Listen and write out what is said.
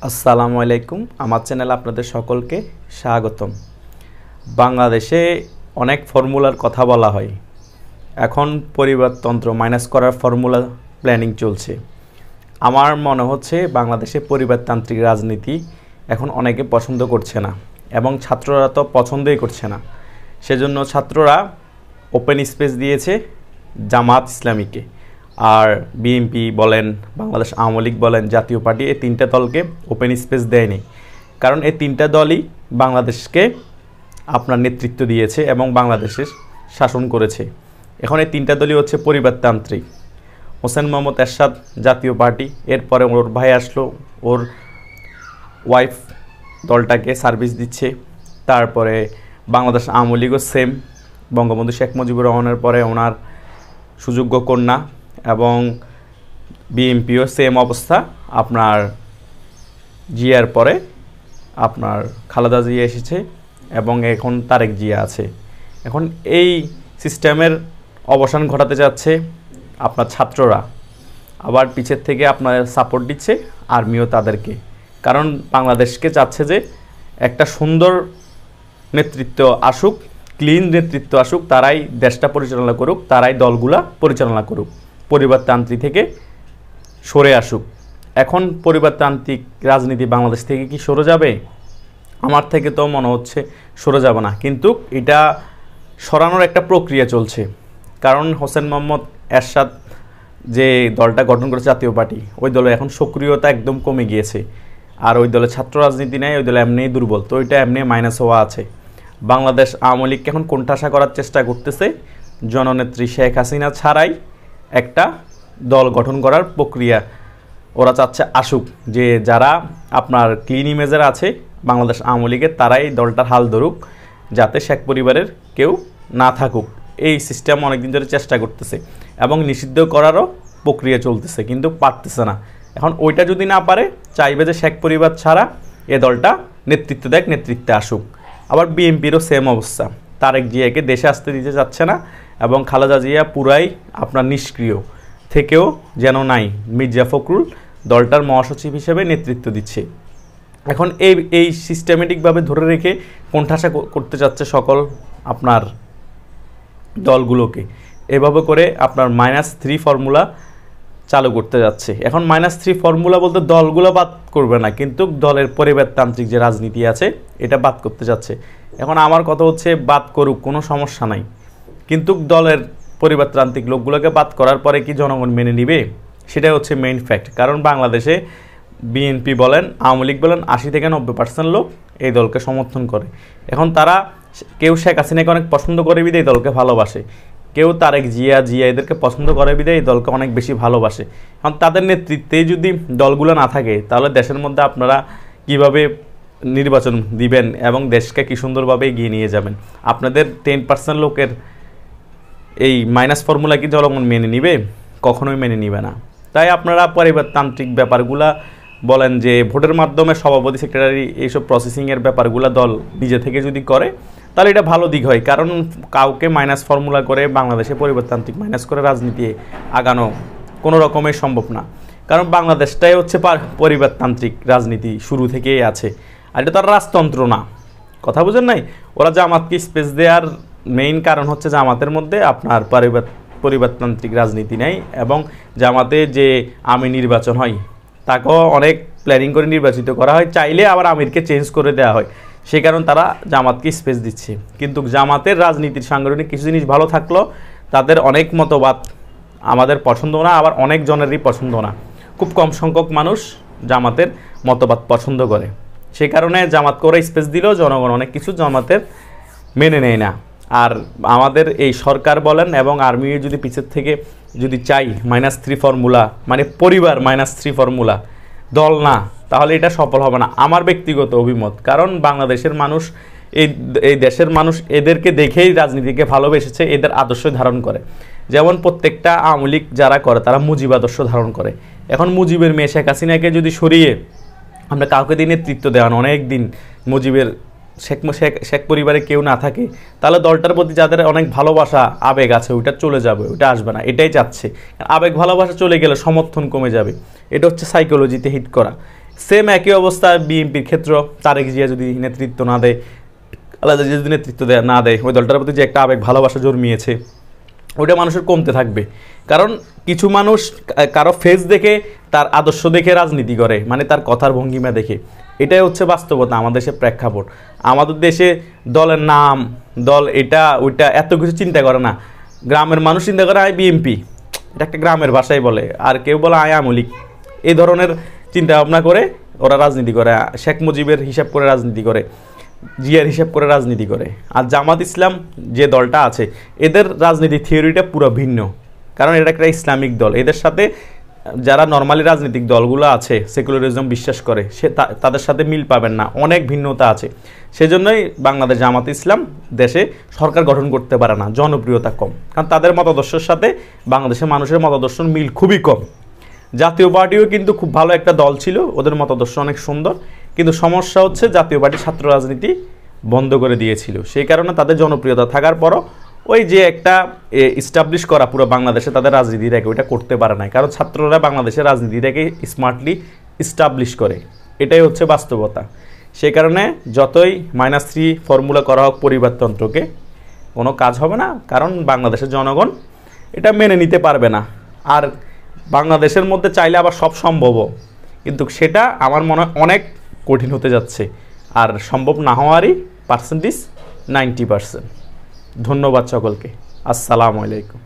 আসসালামু আলাইকুম। আমার চ্যানেলে আপনাদের সকলকে স্বাগতম। বাংলাদেশে অনেক ফর্মুলার কথা বলা হয়। এখন পরিবারতন্ত্র মাইনাস করার ফর্মুলা প্ল্যানিং চলছে। আমার মনে হচ্ছে বাংলাদেশে পরিবারতান্ত্রিক রাজনীতি এখন অনেকে পছন্দ করছে না এবং ছাত্ররা তো পছন্দই করছে না। সেজন্য ছাত্ররা ওপেন স্পেস দিয়েছে জামাত ইসলামীকে, আর বিএনপি বলেন, বাংলাদেশ আওয়ামী লীগ বলেন, জাতীয় পার্টি, এই তিনটা দলকে ওপেন স্পেস দেয়নি। কারণ এই তিনটা দলই বাংলাদেশকে আপনার নেতৃত্ব দিয়েছে এবং বাংলাদেশের শাসন করেছে। এখন এই তিনটা দলই হচ্ছে পরিবারতান্ত্রিক। হোসেন মোহাম্মদ এরশাদ জাতীয় পার্টি, এরপরে ওর ভাই আসলো, ওর ওয়াইফ দলটাকে সার্ভিস দিচ্ছে। তারপরে বাংলাদেশ আওয়ামী লীগও সেম, বঙ্গবন্ধু শেখ মুজিবুর রহমানের পরে ওনার সুযোগ্য কন্যা, এবং বিএনপিও সেম অবস্থা। আপনার জিয়ার পরে আপনার খালেদা জিয়া এসেছে এবং এখন তারেক জিয়া আছে। এখন এই সিস্টেমের অবসান ঘটাতে যাচ্ছে আপনার ছাত্ররা, আবার পিছের থেকে আপনার সাপোর্ট দিচ্ছে আর্মিও তাদেরকে। কারণ বাংলাদেশকে চাচ্ছে যে একটা সুন্দর নেতৃত্ব আসুক, ক্লিন নেতৃত্ব আসুক, তারাই দেশটা পরিচালনা করুক, তারাই দলগুলা পরিচালনা করুক, পরিবারতান্ত্রিক থেকে সরে আসুক। এখন পরিবারতান্ত্রিক রাজনীতি বাংলাদেশ থেকে কি সরে যাবে? আমার থেকে তো মনে হচ্ছে সরে যাবে না, কিন্তু এটা সরানোর একটা প্রক্রিয়া চলছে। কারণ হোসেন মোহাম্মদ এরশাদ যে দলটা গঠন করেছে জাতীয় পার্টি, ওই দলে এখন সক্রিয়তা একদম কমে গিয়েছে। আর ওই দলে ছাত্র রাজনীতি নেই, ওই দলে এমনিই দুর্বল, তো ওইটা এমনি মাইনাস হওয়া আছে। বাংলাদেশ আওয়ামী লীগকে এখন কোণঠাসা করার চেষ্টা করতেছে, জননেত্রী শেখ হাসিনা ছাড়াই একটা দল গঠন করার প্রক্রিয়া ওরা চাচ্ছে আসুক, যে যারা আপনার ক্লিন ইমেজের আছে বাংলাদেশ আওয়ামী লীগের, তারাই দলটার হাল ধরুক, যাতে শেখ পরিবারের কেউ না থাকুক। এই সিস্টেম অনেকদিন ধরে চেষ্টা করতেছে এবং নিষিদ্ধ করারও প্রক্রিয়া চলতেছে, কিন্তু পারতেছে না। এখন ওইটা যদি না পারে, চাইবে যে শেখ পরিবার ছাড়া এ দলটা নেতৃত্ব দেখ, নেতৃত্বে আসুক। আবার বিএনপিরও সেম অবস্থা, তারেক জিয়াকে দেশে আসতে দিতে চাচ্ছে না এবং খালেদা জিয়া পুরাই আপনার নিষ্ক্রিয় থেকেও যেন নাই, মির্জা ফখরুল দলটার মহাসচিব হিসেবে নেতৃত্ব দিচ্ছে। এখন এই সিস্টেমেটিকভাবে ধরে রেখে কোণঠাসা করতে চাচ্ছে সকল আপনার দলগুলোকে। এভাবে করে আপনার -3 ফর্মুলা চালু করতে যাচ্ছে। এখন -3 ফর্মুলা বলতে দলগুলো বাদ করবে না, কিন্তু দলের পরিবারতান্ত্রিক যে রাজনীতি আছে এটা বাদ করতে যাচ্ছে। এখন আমার কথা হচ্ছে বাদ করুক, কোনো সমস্যা নাই, কিন্তু দলের পরিবারতান্ত্রিক লোকগুলোকে বাদ করার পরে কি জনগণ মেনে নিবে? সেটাই হচ্ছে মেইন ফ্যাক্ট। কারণ বাংলাদেশে বিএনপি বলেন, আওয়ামী লীগ বলেন, 80 থেকে 90% লোক এই দলকে সমর্থন করে। এখন তারা কেউ শেখ হাসিনাকে অনেক পছন্দ করে বিদে এই দলকে ভালোবাসে, কেউ তারেক জিয়া এদেরকে পছন্দ করে বিদায় এই দলকে অনেক বেশি ভালোবাসে। কারণ তাদের নেতৃত্বে যদি দলগুলো না থাকে, তাহলে দেশের মধ্যে আপনারা কিভাবে নির্বাচন দিবেন এবং দেশকে কি সুন্দরভাবে এগিয়ে নিয়ে যাবেন? আপনাদের 10% লোকের এই মাইনাস ফর্মুলা কি জনগণ মেনে নিবে? কখনোই মেনে নিবে না। তাই আপনারা পরিবারতান্ত্রিক ব্যাপারগুলা বলেন যে ভোটের মাধ্যমে সভাপতি, সেক্রেটারি, এইসব প্রসেসিংয়ের ব্যাপারগুলা দল নিজে থেকে যদি করে, তাহলে এটা ভালো দিক হয়। কারণ কাউকে মাইনাস ফর্মুলা করে বাংলাদেশে পরিবারতান্ত্রিক মাইনাস করে রাজনীতি আগানো কোনো রকমের সম্ভব না। কারণ বাংলাদেশটাই হচ্ছে পরিবারতান্ত্রিক রাজনীতি শুরু থেকেই আছে, আর এটা তার রাজতন্ত্র না। কথা বুঝেন নাই? ওরা জামাতকে স্পেস দেওয়ার মেইন কারণ হচ্ছে জামাতের মধ্যে আপনার পরিবারতান্ত্রিক রাজনীতি নেই, এবং জামাতে যে আমির নির্বাচন হয় তাকেও অনেক প্ল্যানিং করে নির্বাচিত করা হয়, চাইলে আবার আমিরকে চেঞ্জ করে দেওয়া হয়। সে কারণ তারা জামাতকে স্পেস দিচ্ছে। কিন্তু জামাতের রাজনীতির সাংগঠনিক কিছু জিনিস ভালো থাকলো, তাদের অনেক মতবাদ আমাদের পছন্দ না, আবার অনেক জনেরই পছন্দ না। খুব কম সংখ্যক মানুষ জামাতের মতবাদ পছন্দ করে। সে কারণে জামাতকে ওরা স্পেস দিলেও জনগণ অনেক কিছু জামাতের মেনে নেয় না। আর আমাদের এই সরকার বলেন এবং আর্মি যদি পিছের থেকে যদি চাই -3 ফর্মুলা, মানে পরিবার -3 ফর্মুলা, দল না, তাহলে এটা সফল হবে না, আমার ব্যক্তিগত অভিমত। কারণ বাংলাদেশের মানুষ, এই দেশের মানুষ এদেরকে দেখেই রাজনীতিকে ভালোবেসেছে, এদের আদর্শ ধারণ করে। যেমন প্রত্যেকটা আওয়ামী লীগ যারা করে তারা মুজিব আদর্শ ধারণ করে। এখন মুজিবের মেয়ে শেখ হাসিনাকে যদি সরিয়ে আমরা কাউকে দিয়ে নেতৃত্ব দেওয়ান, অনেক দিন মুজিবের শেখ পরিবারে কেউ না থাকে, তাহলে দলটার প্রতি যাদের অনেক ভালোবাসা আবেগ আছে ওইটা চলে যাবে, ওইটা আসবে না, এটাই চাচ্ছে। আবেগ ভালোবাসা চলে গেলে সমর্থন কমে যাবে, এটা হচ্ছে সাইকোলজিতে হিট করা। সেম একই অবস্থা বিএনপির ক্ষেত্র, তারেক জিয়া যদি নেতৃত্ব না দেয়, খালেদা জিয়া যদি নেতৃত্ব না দেয়, ওই দলটার প্রতি যে একটা আবেগ ভালোবাসা জন্মিয়েছে ওইটা মানুষের কমতে থাকবে। কারণ কিছু মানুষ কারো ফেস দেখে, তার আদর্শ দেখে রাজনীতি করে, মানে তার কথার ভঙ্গিমা দেখে। এটাই হচ্ছে বাস্তবতা আমাদের দেশের প্রেক্ষাপট। আমাদের দেশে দলের নাম, দল এটা ওইটা এত কিছু চিন্তা করে না। গ্রামের মানুষ চিন্তা করে আয় বিএনপি, এটা একটা গ্রামের ভাষায় বলে, আর কেউ বলে আয় আওয়ামী লীগ। এই ধরনের চিন্তা ভাবনা করে ওরা রাজনীতি করে, শেখ মুজিবের হিসাব করে রাজনীতি করে, জিয়ার হিসাব করে রাজনীতি করে। আর জামাত ইসলাম যে দলটা আছে, এদের রাজনীতি থিওরিটা পুরো ভিন্ন, কারণ এটা একটা ইসলামিক দল। এদের সাথে যারা নর্মালি রাজনৈতিক দলগুলো আছে, সেকুলারিজম বিশ্বাস করে, তাদের সাথে মিল পাবেন না, অনেক ভিন্নতা আছে। সেজন্যই বাংলাদেশ জামাত ইসলাম দেশে সরকার গঠন করতে পারে না, জনপ্রিয়তা কম, কারণ তাদের মতাদর্শের সাথে বাংলাদেশের মানুষের মতাদর্শের মিল খুবই কম। জাতীয় পার্টিও কিন্তু খুব ভালো একটা দল ছিল, ওদের মতাদর্শ অনেক সুন্দর, কিন্তু সমস্যা হচ্ছে জাতীয় পার্টি ছাত্র রাজনীতি বন্ধ করে দিয়েছিল। সেই কারণে তাদের জনপ্রিয়তা থাকার পরও ওই যে একটা ইস্টাবলিশ করা পুরো বাংলাদেশে তাদের রাজনীতিটাকে, ওইটা করতে পারে না, কারণ ছাত্ররা বাংলাদেশের রাজনীতিটাকে স্মার্টলি ইস্টাবলিশ করে। এটাই হচ্ছে বাস্তবতা। সেই কারণে যতই -3 ফর্মুলা করা হোক পরিবারতন্ত্রকে, কোনো কাজ হবে না, কারণ বাংলাদেশের জনগণ এটা মেনে নিতে পারবে না। আর বাংলাদেশের মধ্যে চাইলে আবার সব সম্ভবও, কিন্তু সেটা আমার মনে হয় অনেক কঠিন হতে যাচ্ছে, আর সম্ভব না হওয়ারই পার্সেন্টেজ 90%। ধন্যবাদ সকলকে। আসসালামু আলাইকুম।